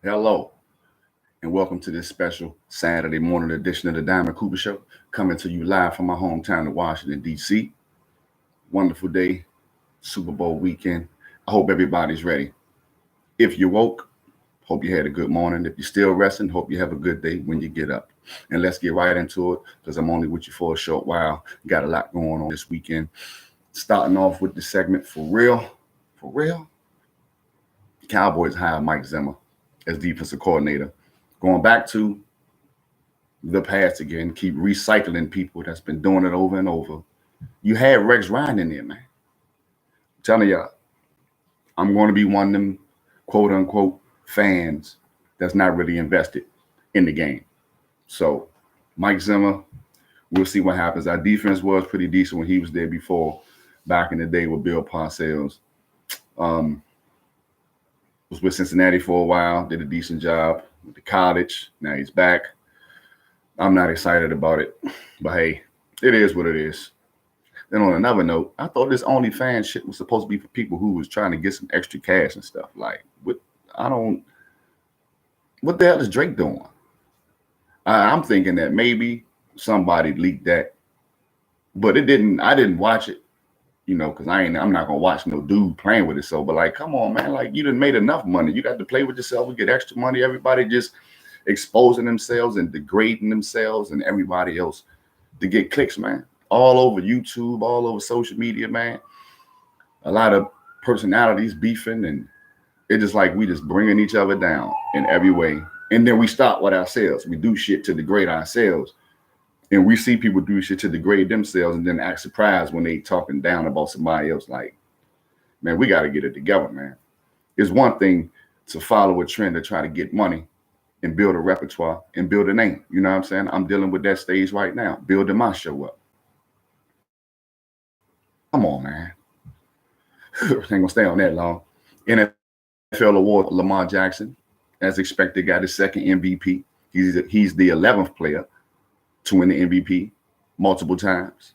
Hello, and welcome to this special Saturday morning edition of the Diamond Cooper Show, coming to you live from my hometown of Washington, D.C. Wonderful day, Super Bowl weekend. I hope everybody's ready. If you woke, hope you had a good morning. If you're still resting, hope you have a good day when you get up. And let's get right into it because I'm only with you for a short while. Got a lot going on this weekend. Starting off with the segment for real. For real? Cowboys hired Mike Zimmer as defensive coordinator. Going back to the past again, keep recycling people that's been doing it over and over. You had Rex Ryan in there, man. I'm telling y'all, I'm going to be one of them quote unquote fans that's not really invested in the game. So, Mike Zimmer, we'll see what happens. Our defense was pretty decent when he was there before, back in the day with Bill Parcells. Was with Cincinnati for a while, did a decent job with the college. Now he's back. I'm not excited about it, but hey, it is what it is. Then on another note, I thought this OnlyFans shit was supposed to be for people who was trying to get some extra cash and stuff. Like, what the hell is Drake doing? I'm thinking that maybe somebody leaked that, but it didn't. I didn't watch it, because I'm not gonna watch no dude playing with it. So, but like, come on, man, like you done made enough money. You got to play with yourself and get extra money. Everybody just exposing themselves and degrading themselves and everybody else to get clicks, man. All over YouTube, all over social media, man. A lot of personalities beefing, and it's just like we just bringing each other down in every way. And then we stop with ourselves. We do shit to degrade ourselves. And we see people do shit to degrade themselves and then act surprised when they talking down about somebody else. Like, man, we got to get it together, man. It's one thing to follow a trend to try to get money and build a repertoire and build a name. You know what I'm saying? I'm dealing with that stage right now, building my show up. Come on, man. Ain't gonna stay on that long. NFL award Lamar Jackson, as expected, got his second MVP. He's the 11th player to win the MVP multiple times.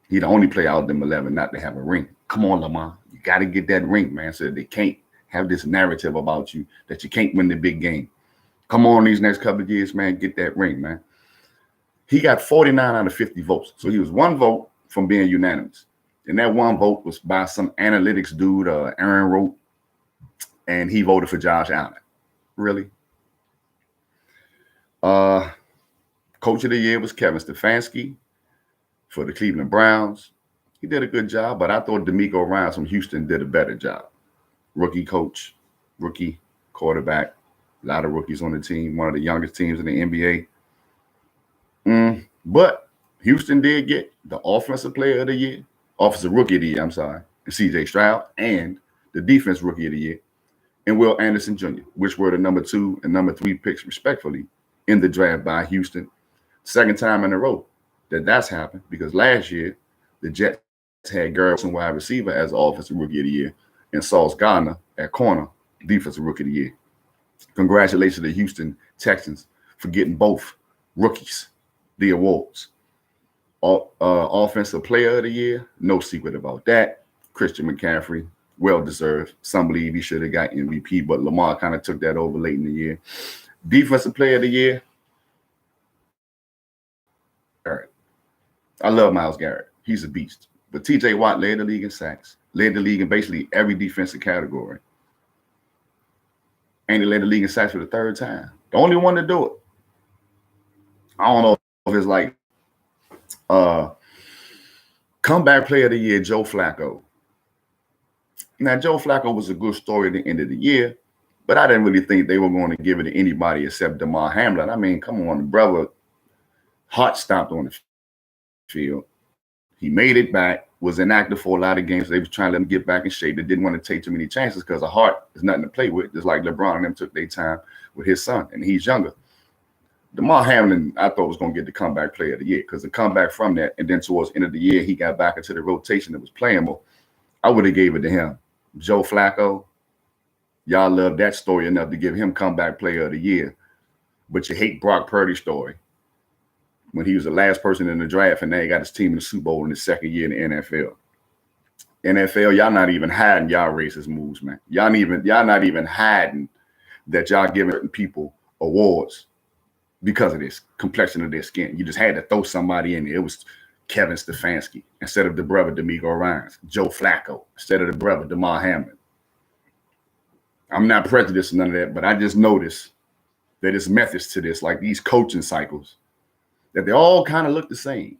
He's the only player out of them 11 not to have a ring. Come on, Lamar. You got to get that ring, man, so that they can't have this narrative about you that you can't win the big game. Come on, these next couple of years, man, get that ring, man. He got 49 out of 50 votes. So he was one vote from being unanimous. And that one vote was by some analytics dude, Aaron wrote, and he voted for Josh Allen. Really? Coach of the year was Kevin Stefanski for the Cleveland Browns. He did a good job, but I thought D'Amico Ryans from Houston did a better job. Rookie coach, rookie quarterback, a lot of rookies on the team, one of the youngest teams in the NBA. But Houston did get the offensive player of the year, offensive rookie of the year, and C.J. Stroud, and the defense rookie of the year, and Will Anderson Jr., which were the number 2 and number 3 picks, respectfully, in the draft by Houston. Second time in a row that's happened, because last year the Jets had Garrison wide receiver as offensive rookie of the year and Sauce Gardner at corner defensive rookie of the year. Congratulations to the Houston Texans for getting both rookies the awards. Offensive player of the year, no secret about that. Christian McCaffrey, well deserved. Some believe he should have got MVP, but Lamar kind of took that over late in the year. Defensive player of the year, Garrett. I love Myles Garrett. He's a beast. But TJ Watt led the league in sacks, led the league in basically every defensive category. And he led the league in sacks for the third time. The only one to do it. I don't know if it's like comeback player of the year, Joe Flacco. Now, Joe Flacco was a good story at the end of the year, but I didn't really think they were going to give it to anybody except Damar Hamlin. I mean, come on, the brother heart stopped on the field. He made it back, was inactive for a lot of games. They was trying to let him get back in shape. They didn't want to take too many chances because a heart is nothing to play with, just like LeBron and them took their time with his son, and he's younger. Damar Hamlin, I thought was going to get the comeback player of the year because the comeback from that, and then towards the end of the year, he got back into the rotation that was playable. I would have gave it to him. Joe Flacco, y'all love that story enough to give him comeback player of the year, but you hate Brock Purdy's story when he was the last person in the draft, and now he got his team in the Super Bowl in his second year in the NFL. NFL, y'all not even hiding y'all racist moves, man. Y'all not even hiding that y'all giving certain people awards because of this complexion of their skin. You just had to throw somebody in there. It was Kevin Stefanski instead of the brother D'Amico Ryans, Joe Flacco instead of the brother DeMar Hamlin. I'm not prejudiced or none of that, but I just noticed that there's methods to this, like these coaching cycles, that they all kind of look the same.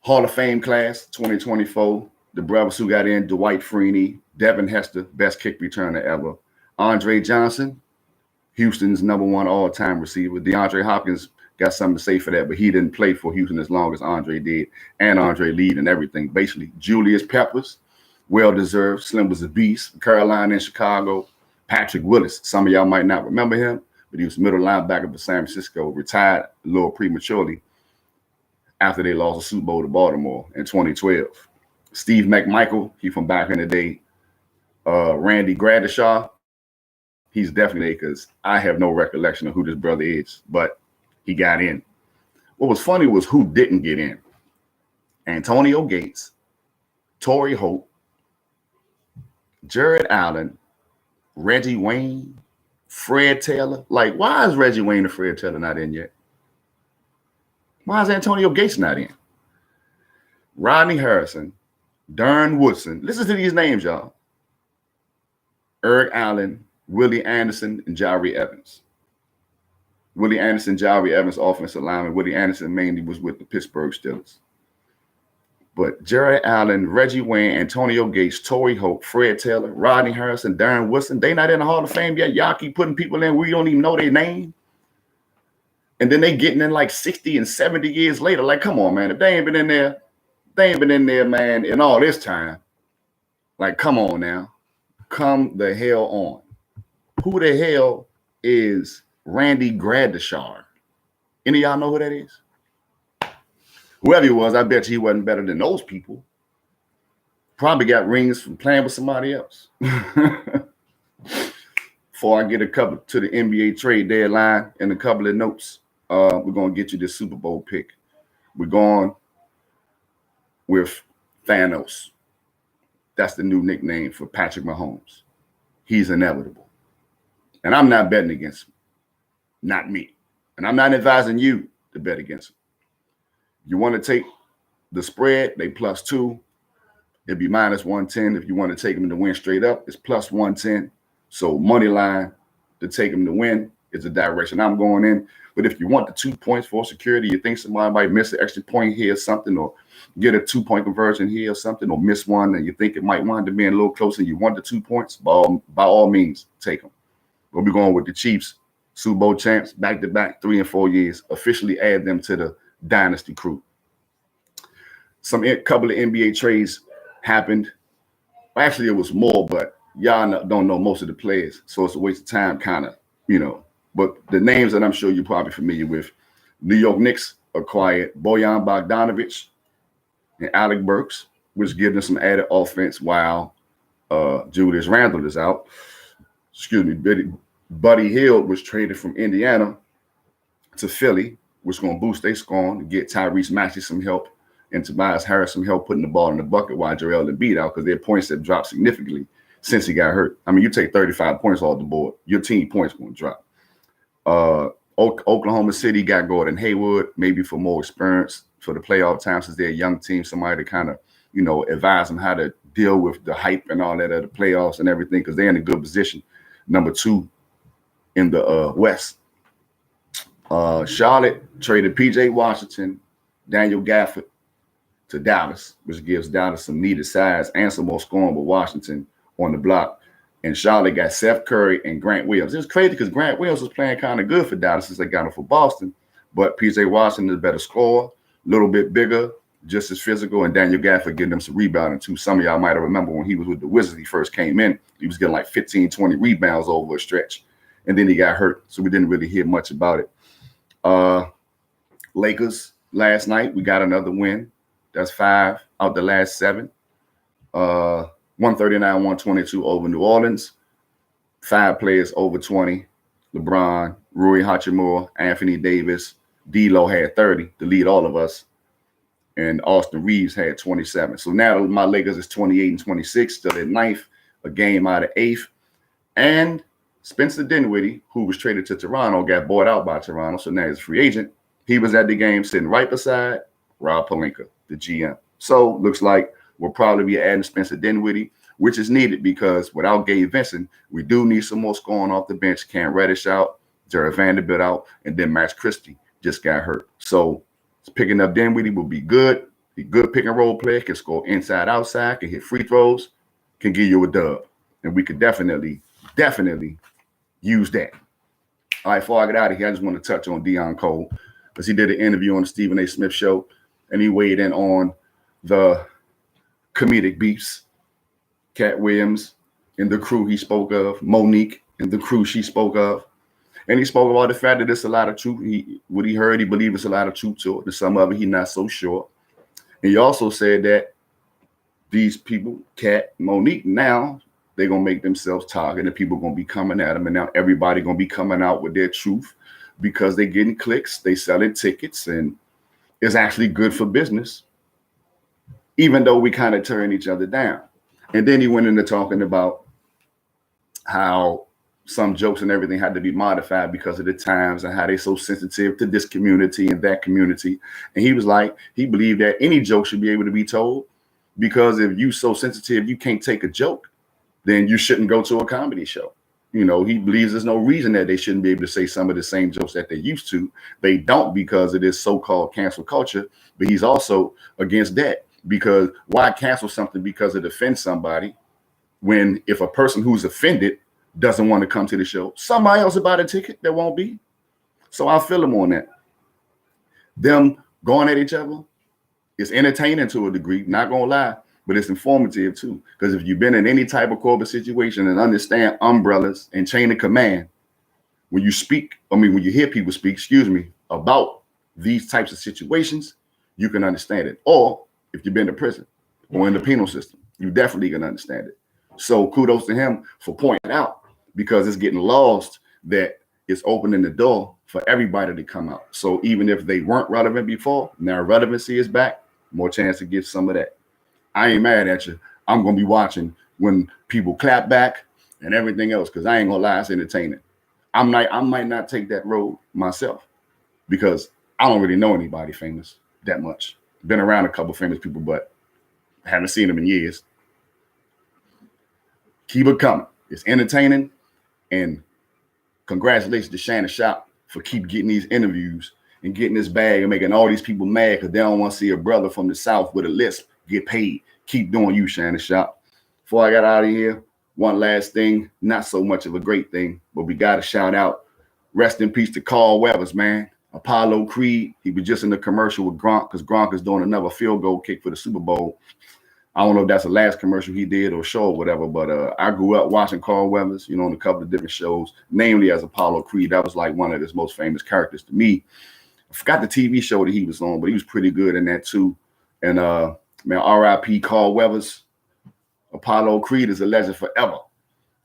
Hall of Fame class 2024, the brothers who got in, Dwight Freeney, Devin Hester, best kick returner ever. Andre Johnson, Houston's #1 all-time receiver. DeAndre Hopkins got something to say for that, but he didn't play for Houston as long as Andre did, and Andre lead and everything. Basically, Julius Peppers, well-deserved. Slim was a beast. Carolina and Chicago. Patrick Willis, some of y'all might not remember him, but he was middle linebacker for San Francisco, retired a little prematurely after they lost the Super Bowl to Baltimore in 2012. Steve McMichael, he from back in the day. Randy Gradishaw, he's definitely, because I have no recollection of who this brother is, but he got in. What was funny was who didn't get in. Antonio Gates, Torrey Hope, Jared Allen, Reggie Wayne, Fred Taylor. Like, why is Reggie Wayne and Fred Taylor not in yet? Why is Antonio Gates not in? Rodney Harrison, Darren Woodson. Listen to these names, y'all. Eric Allen, Willie Anderson, and Jari Evans. Willie Anderson, Jari Evans, offensive lineman. Willie Anderson mainly was with the Pittsburgh Steelers. But Jared Allen, Reggie Wayne, Antonio Gates, Torrey Hope, Fred Taylor, Rodney Harrison, Darren Woodson, they not in the Hall of Fame yet. Y'all keep putting people in where you don't even know their name. And then they getting in like 60 and 70 years later. Like, come on, man. If they ain't been in there, man, in all this time. Like, come on now. Come the hell on. Who the hell is Randy Gradishaw? Any of y'all know who that is? Whoever he was, I bet you he wasn't better than those people. Probably got rings from playing with somebody else. Before I get a couple to the NBA trade deadline and a couple of notes, we're going to get you this Super Bowl pick. We're going with Thanos. That's the new nickname for Patrick Mahomes. He's inevitable. And I'm not betting against him. Not me. And I'm not advising you to bet against him. You want to take the spread, they +2. It'd be -110. If you want to take them to win straight up, it's +110. So money line to take them to win is the direction I'm going in. But if you want the 2 points for security, you think somebody might miss an extra point here or something, or get a 2-point conversion here or something, or miss one, and you think it might wind up being a little closer, you want the 2 points, by all means, take them. We'll be going with the Chiefs, Super Bowl champs, back-to-back, 3 and 4 years, officially add them to the dynasty crew. Couple of NBA trades happened. Well, actually, it was more, but y'all don't know most of the players, so it's a waste of time, kind of, But the names that I'm sure you're probably familiar with: New York Knicks acquired Bojan Bogdanovic and Alec Burks, which gives them some added offense while Julius Randle is out. Buddy Hield was traded from Indiana to Philly, which is going to boost their scoring to get Tyrese Maxey some help and Tobias Harris some help putting the ball in the bucket while Joel Embiid out, because their points have dropped significantly since he got hurt. I mean, you take 35 points off the board, your team points going to drop. Oklahoma City got Gordon Hayward, maybe for more experience for the playoff time, since they're a young team, somebody to kind of, advise them how to deal with the hype and all that of the playoffs and everything, because they're in a good position. Number 2 in the West. Charlotte traded P.J. Washington, Daniel Gafford to Dallas, which gives Dallas some needed size and some more scoring with Washington on the block. And Charlotte got Seth Curry and Grant Williams. It's crazy because Grant Williams was playing kind of good for Dallas since they got him for Boston. But P.J. Washington is a better scorer, a little bit bigger, just as physical, and Daniel Gafford getting them some rebounding too. Some of y'all might have remember when he was with the Wizards, he first came in, he was getting like 15, 20 rebounds over a stretch. And then he got hurt, so we didn't really hear much about it. Lakers last night, we got another win. That's 5 out the last 7. 139-122 over New Orleans. 5 players over 20. LeBron, Rui Hachimura, Anthony Davis. D'Lo had 30 to lead all of us. And Austin Reeves had 27. So now my Lakers is 28 and 26, still at 9th. a game out of 8th. And Spencer Dinwiddie, who was traded to Toronto, got bought out by Toronto, so now he's a free agent. He was at the game sitting right beside Rob Pelinka, the GM. So looks like we'll probably be adding Spencer Dinwiddie, which is needed because without Gabe Vincent, we do need some more scoring off the bench. Cam Reddish out, Jared Vanderbilt out, and then Max Christie just got hurt. So picking up Dinwiddie will be good. Be good pick and roll player, can score inside, outside, can hit free throws, can give you a dub. And we could definitely use that. All right, before I get out of here, I just want to touch on Deon Cole because he did an interview on the Stephen A. Smith show, and he weighed in on the comedic beefs. Cat Williams and the crew he spoke of, Monique and the crew she spoke of. And he spoke about the fact that there's a lot of truth. What he heard, he believes there's a lot of truth to it. And some of it, he's not so sure. And he also said that these people, Cat, Monique, now they're going to make themselves target and people going to be coming at them. And now everybody going to be coming out with their truth because they're getting clicks, they selling tickets, and it's actually good for business, even though we kind of turn each other down. And then he went into talking about how some jokes and everything had to be modified because of the times and how they're so sensitive to this community and that community. And he was like, he believed that any joke should be able to be told because if you so sensitive, you can't take a joke, then you shouldn't go to a comedy show. You know, he believes there's no reason that they shouldn't be able to say some of the same jokes that they used to. They don't because of this so-called cancel culture, but he's also against that because why cancel something because it offends somebody when if a person who's offended doesn't want to come to the show, somebody else will buy a ticket that won't be. So I feel him on that. Them going at each other is entertaining to a degree, not gonna lie, but it's informative too. Because if you've been in any type of corporate situation and understand umbrellas and chain of command, when you hear people speak, about these types of situations, you can understand it. Or if you've been to prison or in the penal system, you definitely can understand it. So kudos to him for pointing out because it's getting lost that it's opening the door for everybody to come out. So even if they weren't relevant before, now relevancy is back, more chance to get some of that. I ain't mad at you. I'm going to be watching when people clap back and everything else because I ain't going to lie, it's entertaining. I might not take that road myself because I don't really know anybody famous that much. Been around a couple famous people, but haven't seen them in years. Keep it coming. It's entertaining. And congratulations to Shannon Sharp for keep getting these interviews and getting this bag and making all these people mad because they don't want to see a brother from the South with a lisp get paid. Keep doing you, Shannon Sharp. Before I got out of here, one last thing, not so much of a great thing, but we got to shout out, rest in peace to Carl Weathers, man. Apollo Creed, he was just in the commercial with Gronk because Gronk is doing another field goal kick for the Super Bowl. I don't know if that's the last commercial he did or show or whatever, but I grew up watching Carl Weathers, on a couple of different shows, namely as Apollo Creed. That was like one of his most famous characters to me. I forgot the TV show that he was on, but he was pretty good in that too. And man, R.I.P. Carl Weathers. Apollo Creed is a legend forever.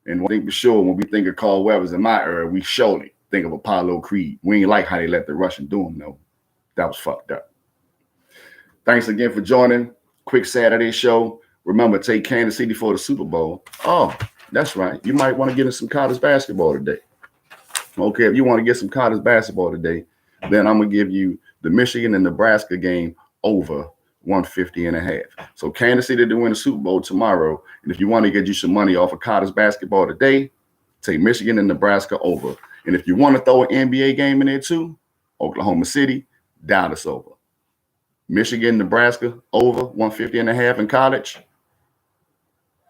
And one thing for sure, when we think of Carl Weathers in my era, we surely think of Apollo Creed. We ain't like how they let the Russian do him, though. That was fucked up. Thanks again for joining. Quick Saturday show. Remember, take Kansas City for the Super Bowl. Oh, that's right. You might want to get in some college basketball today. Okay, if you want to get some college basketball today, then I'm going to give you the Michigan and Nebraska game over 150.5. So Kansas City to win the Super Bowl tomorrow. And if you want to get you some money off of college basketball today, take Michigan and Nebraska over. And if you want to throw an NBA game in there too, Oklahoma City, Dallas over. Michigan, Nebraska over 150.5 in college.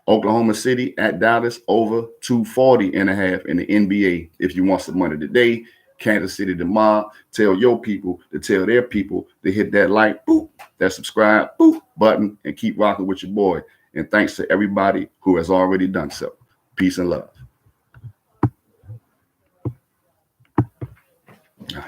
Oklahoma City at Dallas over 240.5 in the NBA. If you want some money today, Kansas City tomorrow. Tell your people to tell their people to hit that like, boop, that subscribe, boop button, and keep rocking with your boy. And thanks to everybody who has already done so. Peace and love.